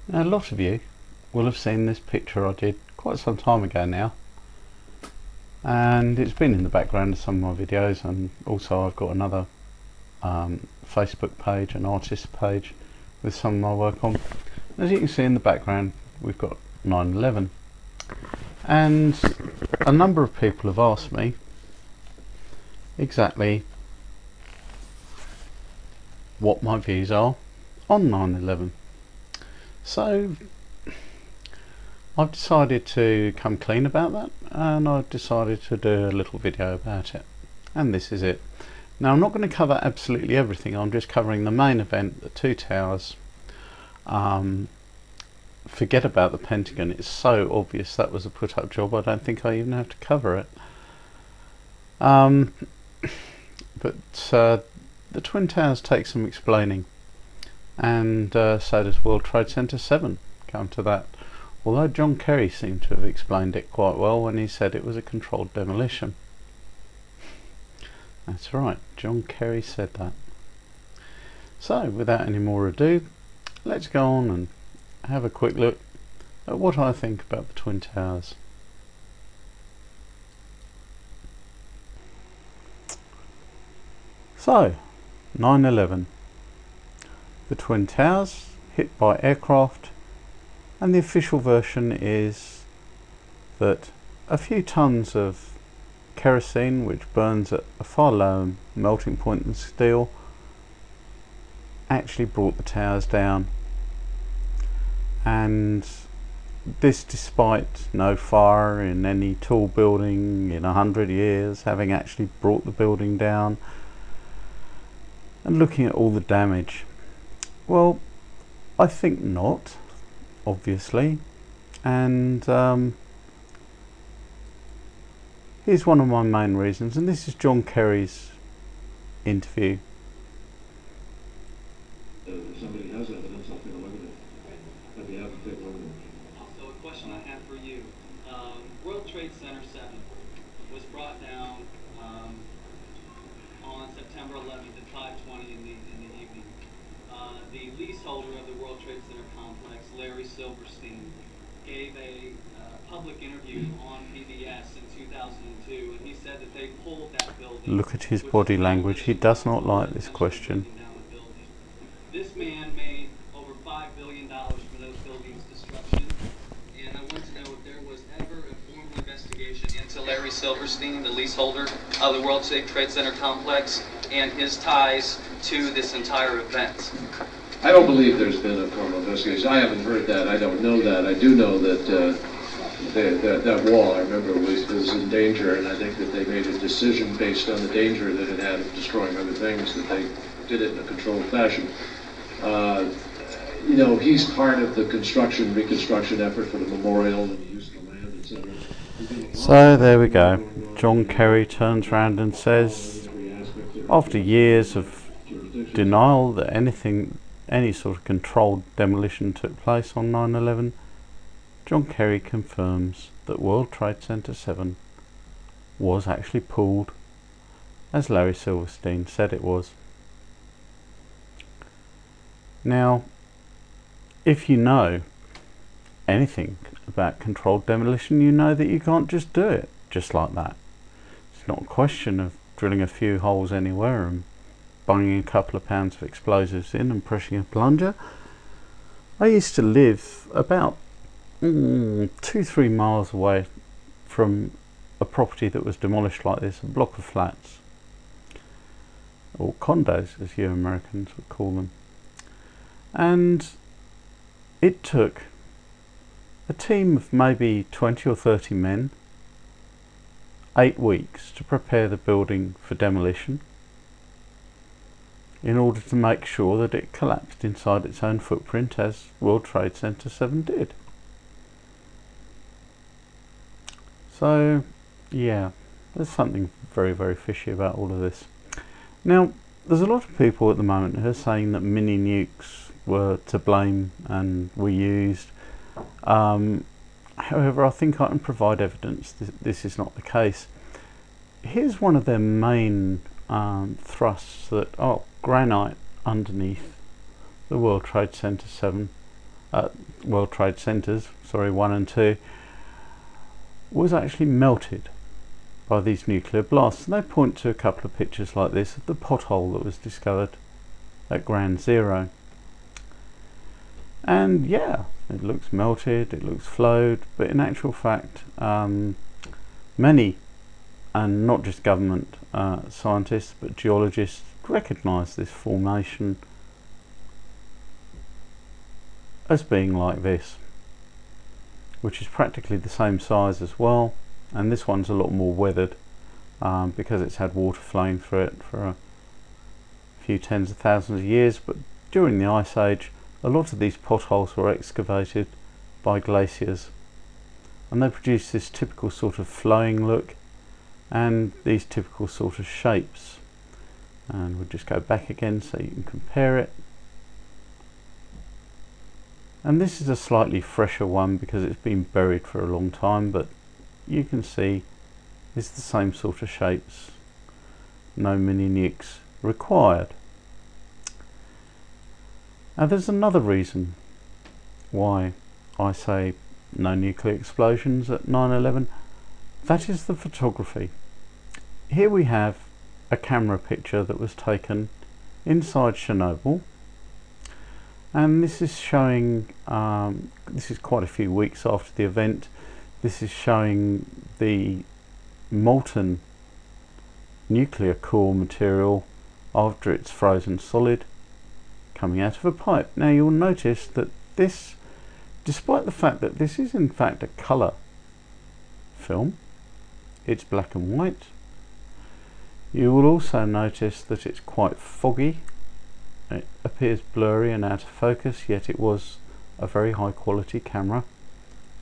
Now, a lot of you will have seen this picture I did quite some time ago now, and it's been in the background of some of my videos, and also I've got another Facebook page, an artist page with some of my work on. As you can see in the background, we've got 9/11, and a number of people have asked me exactly what my views are on 9/11. So I've decided to come clean about that, and I've decided to do a little video about it, and this is it. Now, I'm not going to cover absolutely everything. I'm just covering the main event, the two towers. Forget about the Pentagon, it's so obvious that was a put up job, I don't think I even have to cover it. But the Twin Towers take some explaining, and so does World Trade Center 7, come to that. Although John Kerry seemed to have explained it quite well when he said it was a controlled demolition. That's right, John Kerry said that. So, without any more ado, let's go on and have a quick look at what I think about the Twin Towers. So, 9/11. The Twin Towers hit by aircraft, and the official version is that a few tons of kerosene, which burns at a far lower melting point than steel, actually brought the towers down. And this despite no fire in any tall building in 100 years having actually brought the building down. And looking at all the damage, well, I think not, obviously. And here's one of my main reasons, and this is John Kerry's interview. If somebody has evidence, I'll take a look at it. I'd be happy to take a look at it. Also, a question I have for you. World Trade Center 7 was brought down on September 11th at 5:20 in the evening. The leaseholder of the World Trade Center complex, Larry Silverstein, gave a public interview on PBS in 2002, and he said that they pulled that building. Look at his body language. He does not like this question. This man made over $5 billion from those buildings' destruction, and I want to know if there was ever a formal investigation into Larry Silverstein, the leaseholder of the World Trade Center complex, and his ties to this entire event. I don't believe there's been a formal investigation. I haven't heard that. I don't know that. I do know that that wall, I remember, was in danger, and I think that they made a decision based on the danger that it had of destroying other things, that they did it in a controlled fashion. You know, he's part of the reconstruction effort for the memorial and the use of the land, etc. So there we go. John Kerry turns around and says, after years of denial that any sort of controlled demolition took place on 9/11, John Kerry confirms that World Trade Center 7 was actually pulled as Larry Silverstein said it was. Now, if you know anything about controlled demolition, you know that you can't just do it just like that. It's not a question of drilling a few holes anywhere and bunging a couple of pounds of explosives in and pushing a plunger. I used to live about 2-3 miles away from a property that was demolished like this, a block of flats, or condos as you Americans would call them. And it took a team of maybe 20 or 30 men 8 weeks to prepare the building for demolition, in order to make sure that it collapsed inside its own footprint, as World Trade Center 7 did. So yeah, there's something very, very fishy about all of this. Now, there's a lot of people at the moment who are saying that mini-nukes were to blame and were used. However, I think I can provide evidence that this is not the case. Here's one of their main thrusts, that granite underneath the World Trade Center 7 World Trade Centers, sorry, 1 and 2, was actually melted by these nuclear blasts. And they point to a couple of pictures like this of the pothole that was discovered at Ground Zero. And yeah, it looks melted, it looks flowed, but in actual fact, many, and not just government scientists, but geologists, recognise this formation as being like this, which is practically the same size as well, and this one's a lot more weathered because it's had water flowing through it for a few tens of thousands of years. But during the Ice Age, a lot of these potholes were excavated by glaciers, and they produce this typical sort of flowing look and these typical sort of shapes. And we'll just go back again so you can compare it. And this is a slightly fresher one because it's been buried for a long time, but you can see it's the same sort of shapes. No mini-nukes required. Now there's another reason why I say no nuclear explosions at 9/11. That is the photography. Here we have a camera picture that was taken inside Chernobyl, and this is showing, this is quite a few weeks after the event. This is showing the molten nuclear core material after it's frozen solid coming out of a pipe. Now you'll notice that this, despite the fact that this is in fact a colour film, it's black and white. You will also notice that it's quite foggy. It appears blurry and out of focus, yet it was a very high quality camera,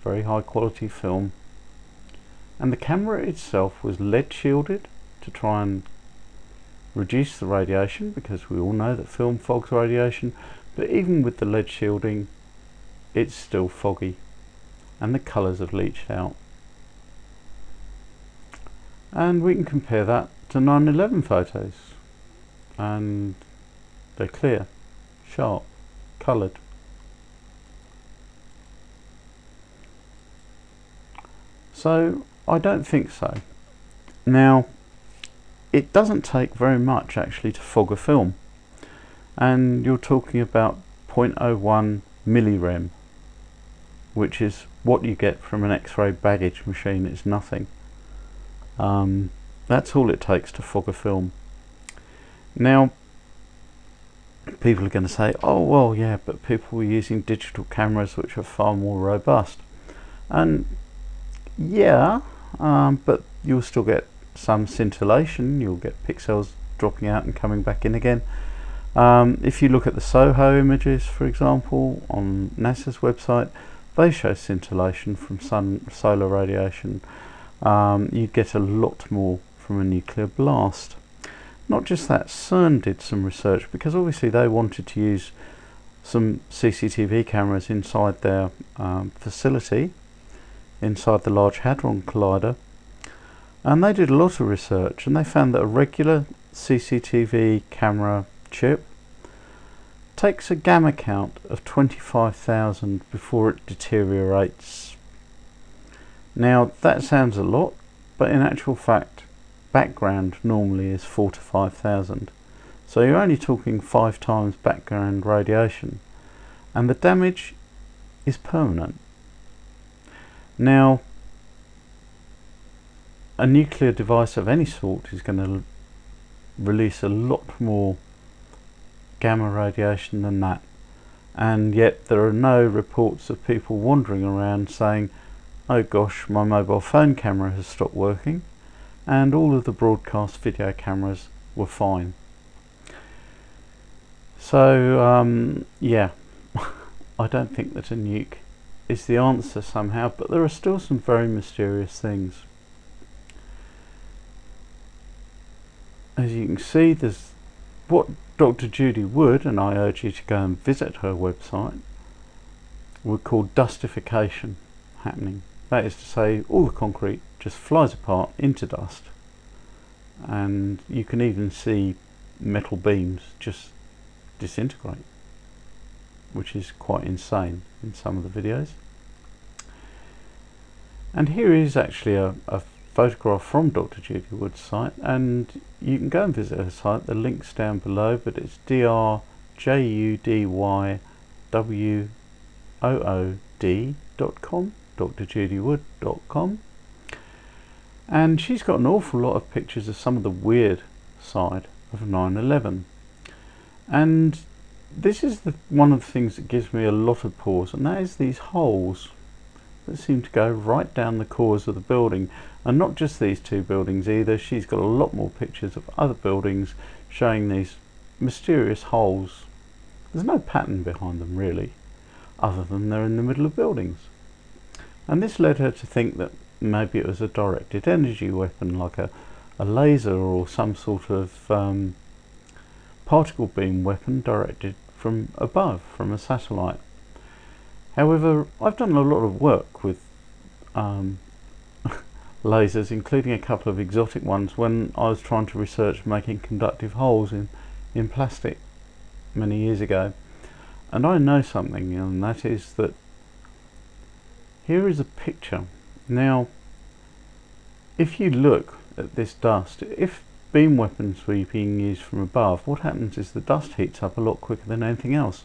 very high quality film. And the camera itself was lead shielded to try and reduce the radiation, because we all know that film fogs radiation, but even with the lead shielding it's still foggy and the colours have leached out. And we can compare that to 9/11 photos, and they're clear, sharp, coloured. So I don't think so. Now it doesn't take very much actually to fog a film, and you're talking about 0.01 millirem, which is what you get from an X-ray baggage machine. It's nothing. That's all it takes to fog a film. Now people are going to say, oh well, yeah, but people were using digital cameras which are far more robust. And yeah, but you'll still get some scintillation, you'll get pixels dropping out and coming back in again. If you look at the SOHO images, for example, on NASA's website, they show scintillation from solar radiation. You get a lot more from a nuclear blast. Not just that, CERN did some research, because obviously they wanted to use some CCTV cameras inside their facility, inside the Large Hadron Collider, and they did a lot of research, and they found that a regular CCTV camera chip takes a gamma count of 25,000 before it deteriorates. Now that sounds a lot, but in actual fact background normally is 4,000 to 5,000, so you're only talking 5 times background radiation, and the damage is permanent. Now a nuclear device of any sort is going to release a lot more gamma radiation than that, and yet there are no reports of people wandering around saying, oh gosh, my mobile phone camera has stopped working, and all of the broadcast video cameras were fine. So yeah, I don't think that a nuke is the answer somehow, but there are still some very mysterious things. As you can see, there's what Dr. Judy Wood, and I urge you to go and visit her website, would call dustification happening. That is to say, all the concrete just flies apart into dust, and you can even see metal beams just disintegrate. which is quite insane in some of the videos. And here is actually a photograph from Dr. Judy Wood's site, and you can go and visit her site. The link's down below, but it's drjudywood.com, drjudywood.com. And she's got an awful lot of pictures of some of the weird side of 9/11. And this is one of the things that gives me a lot of pause, and that is these holes that seem to go right down the cores of the building. And not just these two buildings either. She's got a lot more pictures of other buildings showing these mysterious holes. There's no pattern behind them really, other than they're in the middle of buildings. And this led her to think that maybe it was a directed energy weapon, like a laser or some sort of particle beam weapon directed from above, from a satellite. However, I've done a lot of work with lasers, including a couple of exotic ones, when I was trying to research making conductive holes in plastic many years ago. And I know something, and that is that here is a picture. Now, if you look at this dust, if beam weapons were being used from above, what happens is the dust heats up a lot quicker than anything else.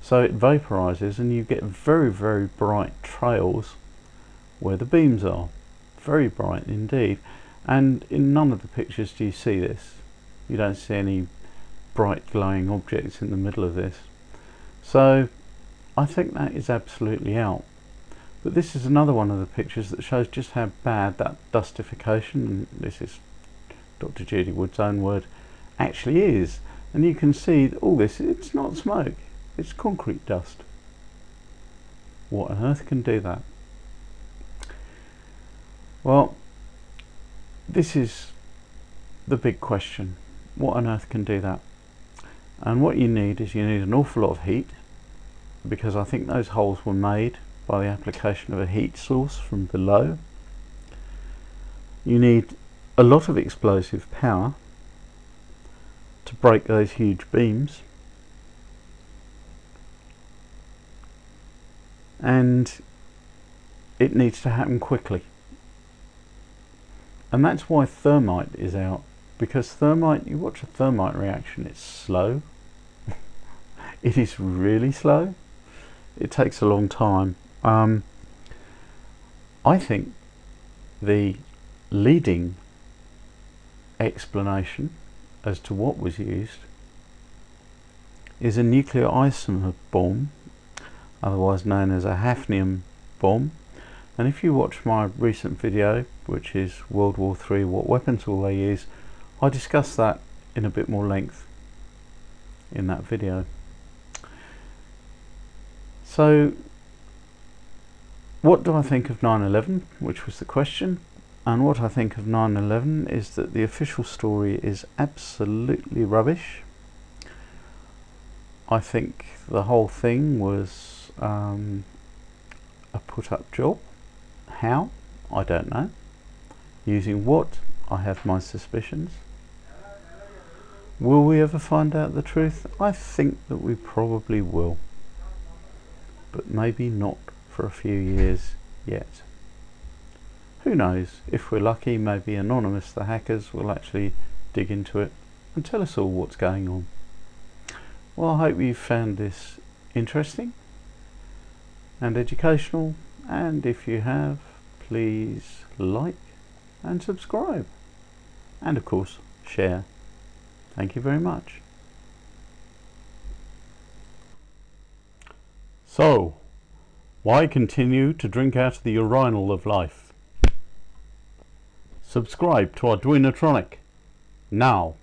So it vaporizes, and you get very, very bright trails where the beams are. Very bright indeed. And in none of the pictures do you see this. You don't see any bright glowing objects in the middle of this. So I think that is absolutely out. But this is another one of the pictures that shows just how bad that dustification, and this is Dr. Judy Wood's own word, actually is. And you can see that all this, it's not smoke, it's concrete dust. What on earth can do that? Well, this is the big question. What on earth can do that? And what you need is an awful lot of heat, because I think those holes were made by the application of a heat source from below. You need a lot of explosive power to break those huge beams, and it needs to happen quickly. And that's why thermite is out, because thermite, you watch a thermite reaction, it's slow. It is really slow. It takes a long time. I think the leading explanation as to what was used is a nuclear isomer bomb, otherwise known as a hafnium bomb. And if you watch my recent video, which is World War III, what weapons will they use, I discuss that in a bit more length in that video. So what do I think of 9/11, which was the question? And what I think of 9/11 is that the official story is absolutely rubbish. I think the whole thing was a put-up job. How? I don't know. Using what? I have my suspicions. Will we ever find out the truth? I think that we probably will. But maybe not for a few years yet. Who knows? If we're lucky, maybe Anonymous the hackers will actually dig into it and tell us all what's going on. Well, I hope you found this interesting and educational, and if you have, please like and subscribe, and of course share. Thank you very much. So, why continue to drink out of the urinal of life? Subscribe to Arduinotronic now.